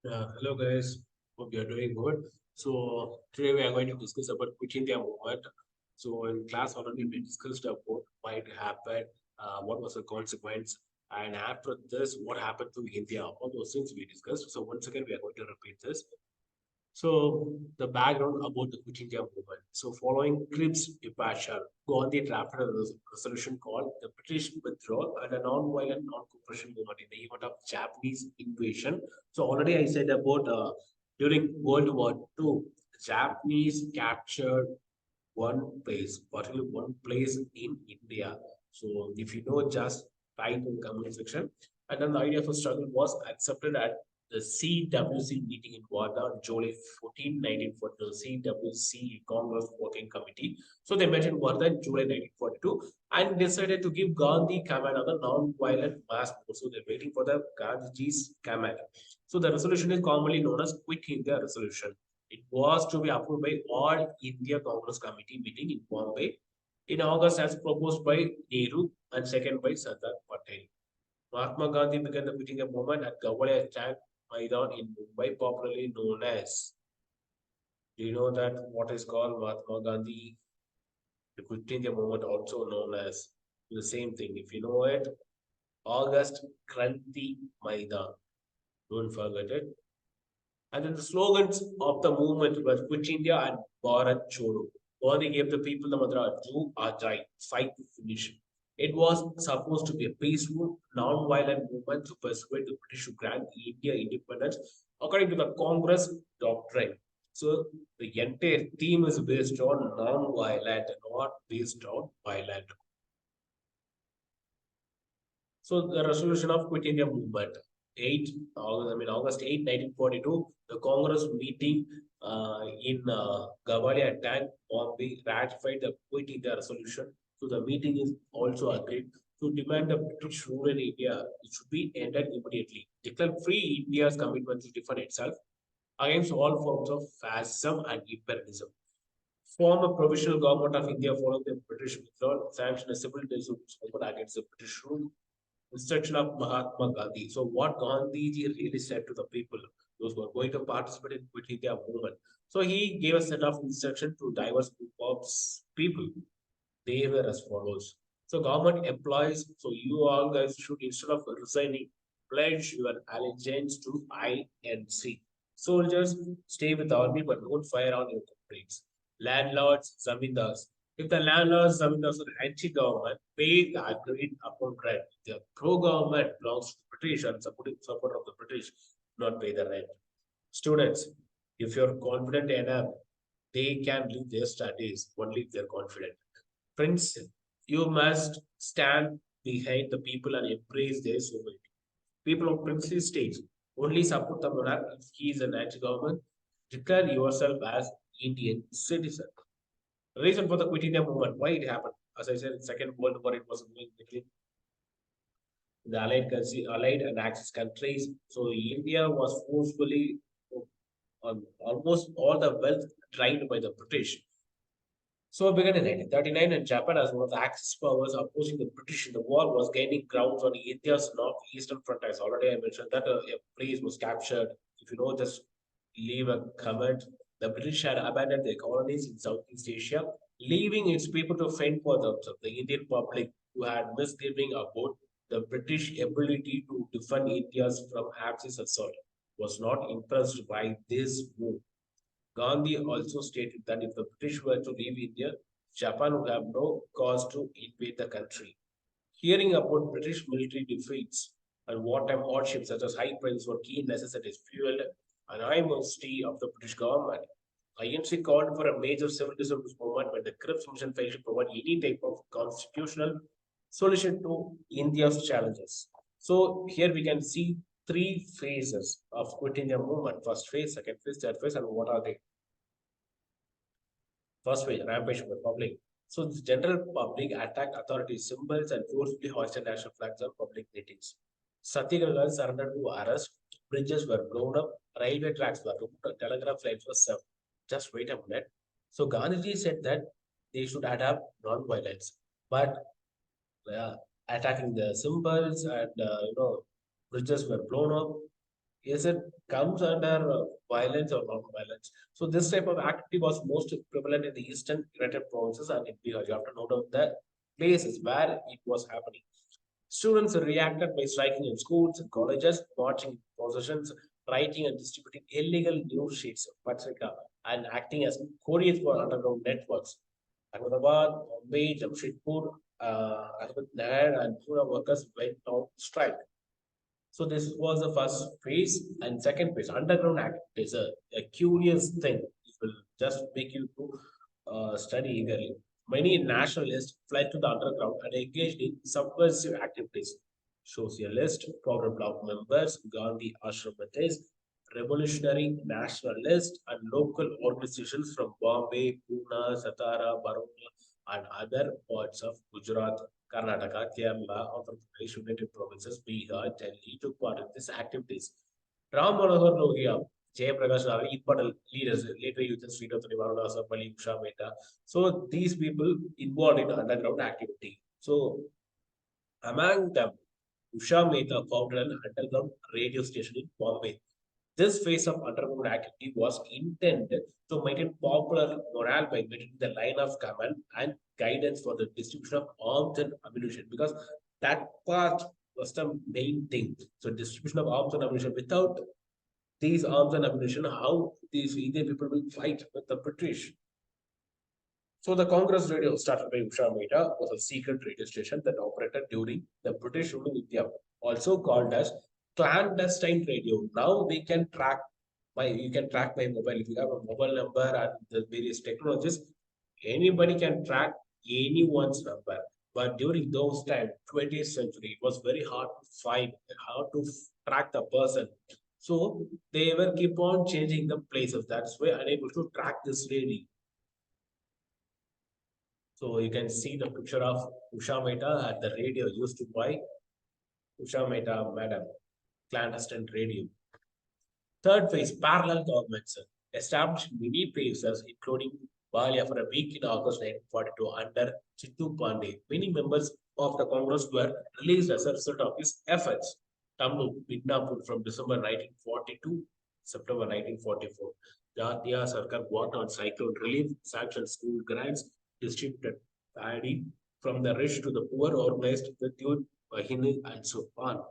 Hello guys, hope you are doing good. So today we are going to discuss about Quit India movement. So in class already we discussed about why it happened, what was the consequence, and after this, what happened to India. All those things we discussed. So once again, we are going to repeat this. So the background about the Quit India movement. So following Cripps departure, Gandhi drafted a resolution called the British Withdrawal and a non-violent non-cooperation movement in the event of Japanese invasion. So already I said about during World War II, Japanese captured one place, particularly one place in India. So if you know, just type in comment section. And then the idea for struggle was accepted at the CWC meeting in Wardha, July 14, 1942, CWC Congress Working Committee. So they met in Wardha in July 1942 and decided to give Gandhi command of the non-violent mass movement. So they're waiting for the Gandhiji's command. So the resolution is commonly known as Quit India Resolution. It was to be approved by All India Congress Committee meeting in Bombay in August as proposed by Nehru and second by Sardar Patel. Mahatma Gandhi began the Quit India movement at Gawaliya Tank Maidan in Mumbai, popularly known as. Do you know that what is called Mahatma Gandhi? The Quit India movement, also known as the same thing. If you know it, August Kranti Maidan. Don't forget it. And then the slogans of the movement were Quit India and Bharat Chodo. Gandhi gave the people the mantra, do or die, fight to finish. It was supposed to be a peaceful, non-violent movement to persuade the British to grant India independence according to the Congress doctrine. So the entire theme is based on non-violent, not based on violent. So the resolution of Quit India movement, 8 August 8, 1942, the Congress meeting in Gavalia Tank, Bombay, ratified the Quit India resolution. So the meeting is also agreed to demand the British rule in India. It should be ended immediately. Declare free India's commitment to defend itself against all forms of fascism and imperialism. Form a provisional government of India following the British withdrawal, sanction a civil disobedience against the British rule, instruction of Mahatma Gandhi. So what Gandhiji really said to the people, those who are going to participate in Quit India movement. So he gave a set of instruction to diverse group of people. They were as follows. So government employees, so you all guys should instead of resigning, pledge your allegiance to INC. Soldiers, stay with the army but don't fire on your comrades. Landlords, zamindars. If the landlords, zamindars are anti-government, pay the agreed upon rent. If the pro-government belongs to the British and supporting support of the British, do not pay the rent. Students, if you're confident enough, they can leave their studies only if they're confident. Friends, you must stand behind the people and embrace their sovereignty. People of princely states only support the monarch if he is an anti-government. Declare yourself as Indian citizen. Reason for the Quit India movement, why it happened? As I said, in Second World War, it was going between the Allied and Axis countries. So India was forcefully almost all the wealth drained by the British. So it began in 1939, and Japan, as one of the Axis powers opposing the British in the war, was gaining grounds on India's northeastern front. As already I mentioned, that a place was captured. If you know, just leave a comment. The British had abandoned their colonies in Southeast Asia, leaving its people to fend for themselves. The Indian public, who had misgiving about the British ability to defend India from Axis assault, was not impressed by this move. Gandhi also stated that if the British were to leave India, Japan would have no cause to invade the country. Hearing about British military defeats and wartime hardships such as high prices for key necessities fueled an animosity of the British government. INC called for a major civil disobedience movement when the Cripps mission failed to provide any type of constitutional solution to India's challenges. So here we can see three phases of Quit India movement. First phase, second phase, third phase, and what are they? First phase, rampage of the public. So the general public attacked authority symbols and forcibly hoisted national flags on public meetings. Satyagraha surrendered to arrest. Bridges were blown up. Railway tracks were removed. Telegraph lines were severed. Just wait a minute. So Gandhiji said that they should adapt non-violence, but uh, attacking the symbols and bridges were blown up. Yes, it comes under violence or non-violence. So this type of activity was most prevalent in the eastern United provinces and in Bihar. You have to note down the places where it was happening. Students reacted by striking in schools and colleges, marching in processions, writing and distributing illegal news sheets, patrika, and acting as couriers for underground networks. Ahmedabad, Bombay, Jamshedpur, Ahmednagar, and Pune workers went on strike. So this was the first phase and second phase. Underground act is a curious thing. It will just make you to study eagerly. Many nationalists fled to the underground and engaged in subversive activities. Socialist, power bloc members, Gandhi Ashramatis, revolutionary nationalists, and local organizations from Bombay, Pune, Satara, Baroda, and other parts of Gujarat, Karnataka, Kerala, Andhra Pradesh, United Provinces, Bihar, Delhi took part in these activities. Ram Manohar Lohiya, Jayaprakash Narayan, important leaders, later Youth and Street of Nivarana, Asapali, Usha Mehta. So these people involved in underground activity. So among them, Usha Mehta founded an underground radio station in Bombay. This phase of underground activity was intended to maintain popular morale by maintaining the line of command and guidance for the distribution of arms and ammunition, because that part was the main thing. So distribution of arms and ammunition. Without these arms and ammunition, how these Indian people will fight with the British? So the Congress radio started by Usha Mehta was a secret radio station that operated during the British rule in India, also called as clandestine radio. Now we can track you can track by mobile. If you have a mobile number and the various technologies, anybody can track anyone's number. But during those times, 20th century, it was very hard to find how to track the person. So they were keep on changing the places. That's why unable to track this radio. So you can see the picture of Usha Mehta at the radio used to buy Usha Mehta Madam, clandestine radio. Third phase, parallel governments established many places, including Balia for a week in August 1942 under Chittu Pandey. Many members of the Congress were released as a result of his efforts. Tamil Midnapur from December 1942, September 1944. Jatiya Sarkar worked on cyclone relief, sanctioned school grants, distributed paddy from the rich to the poor, organized Vidyut Vahini, and so on.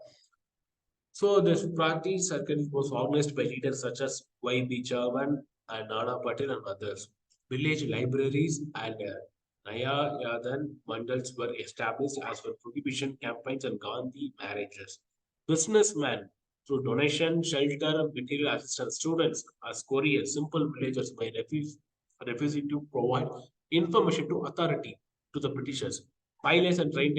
So this Prati circle was organized by leaders such as Y.B. Chavan and Nana Patil and others. Village libraries and Naya Yadan mandals were established as for prohibition campaigns and Gandhi marriages. Businessmen through donation, shelter, material assistance, students as couriers, simple villagers by refusing to provide information to authority to the Britishers. Pilots and train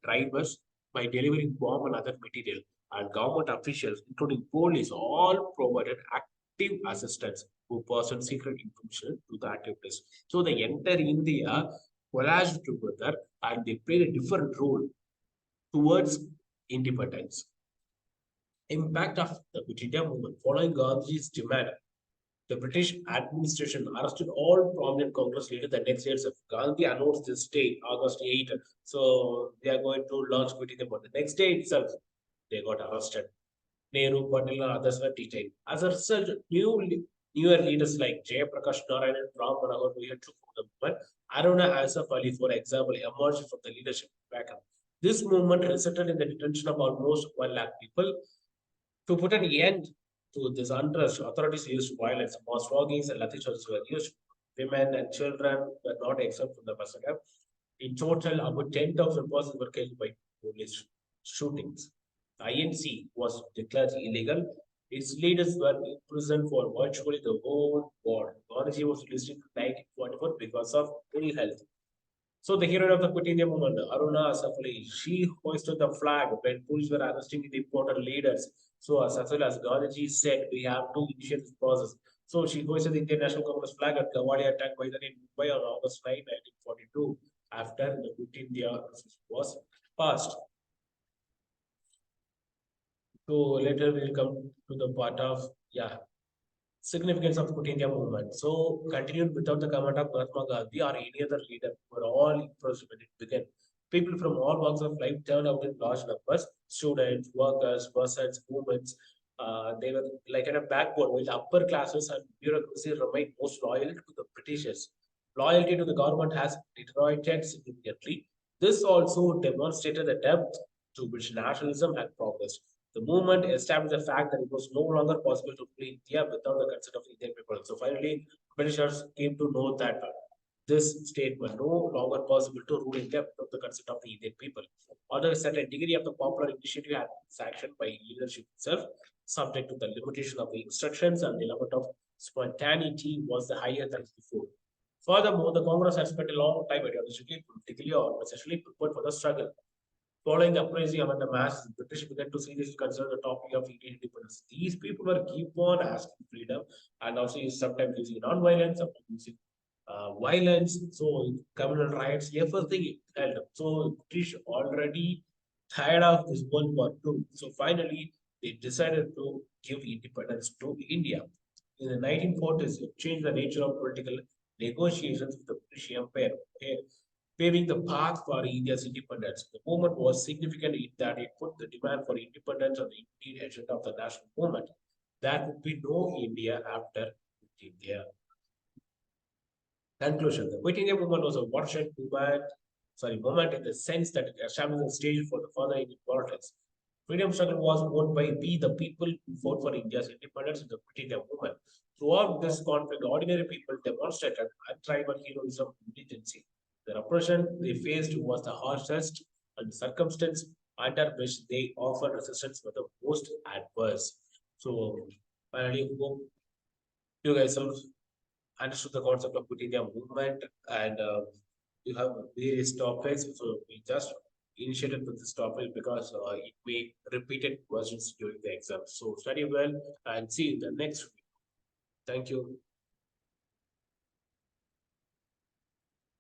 drivers by delivering bomb and other material, and government officials, including police, all provided active assistance who passed secret information to the activities. So the entire India collaged together and they played a different role towards independence. Impact of the Quit India movement following Gandhi's demand, the British administration arrested all prominent Congress leaders the next year. So Gandhi announced this day, August 8th. So they are going to launch Quit India movement. The next day itself, they got arrested. Nehru, Patel, and others were detained. As a result, newer leaders like Jayaprakash Narayan and Ram Manohar Lohiya took the movement. Aruna Asaf Ali, for example, emerged from the leadership background. This movement resulted in the detention of almost 1 lakh people. To put an end to this unrest, authorities used violence. Mass floggings and lathi charges were used. Women and children were not exempt from the massacre. In total, about 10,000 persons were killed by police shootings. The INC was declared illegal. Its leaders were imprisoned for virtually the whole war. Gandhi was released in 1944 because of ill health. So the hero of the Quit India movement, Aruna Asafali, she hoisted the flag when police were arresting the important leaders. So as well as Gandhiji said, we have to initiate this process. So she hoisted the Indian National Congress flag at Gawadi attack by the in Mumbai on August 9, 1942, after the Quit India was passed. So later we'll come to the part of significance of Quit India movement. So continued without the command of Mahatma Gandhi or any other leader, were all impressed when it began. People from all walks of life turned out in large numbers: students, workers, peasants, women. They were like at a backbone, while the upper classes and bureaucracy remained most loyal to the Britishers. Loyalty to the government has deteriorated significantly. This also demonstrated the depth to which nationalism had progressed. The movement established the fact that it was no longer possible to rule India without the consent of the Indian people. So finally, Britishers came to know that this statement no longer possible to rule India without the consent of the Indian people. Although a certain degree of the popular initiative had been sanctioned by leadership itself, subject to the limitation of the instructions and the element of spontaneity was the higher than before. Furthermore, the Congress had spent a long time ideologically, politically, or essentially prepared for the struggle. Following the uprising among the masses, the British began to seriously consider the topic of Indian independence. These people were keep on asking freedom and also sometimes using non-violence, sometimes using violence, so communal riots, everything held up. So British already tired of this World War II. So finally, they decided to give independence to India. In the 1940s, it changed the nature of political negotiations with the British Empire, okay, paving the path for India's independence. The movement was significant in that it put the demand for independence on the immediate agenda of the national movement. There would be no India after India. Conclusion: the Quit India movement was a watershed moment in the sense that it established a stage for the further Indian politics. Freedom struggle was won by we, the people who fought for India's independence in the Quit India movement. Throughout this conflict, ordinary people demonstrated unrivaled heroism and militancy. The oppression they faced was the harshest, and the circumstance under which they offered resistance were the most adverse. So, finally, hope you guys have understood the concept of Quit India movement, and you have various topics. So we just initiated with this topic because it may repeated questions during the exam. So study well and see you in the next video. Thank you.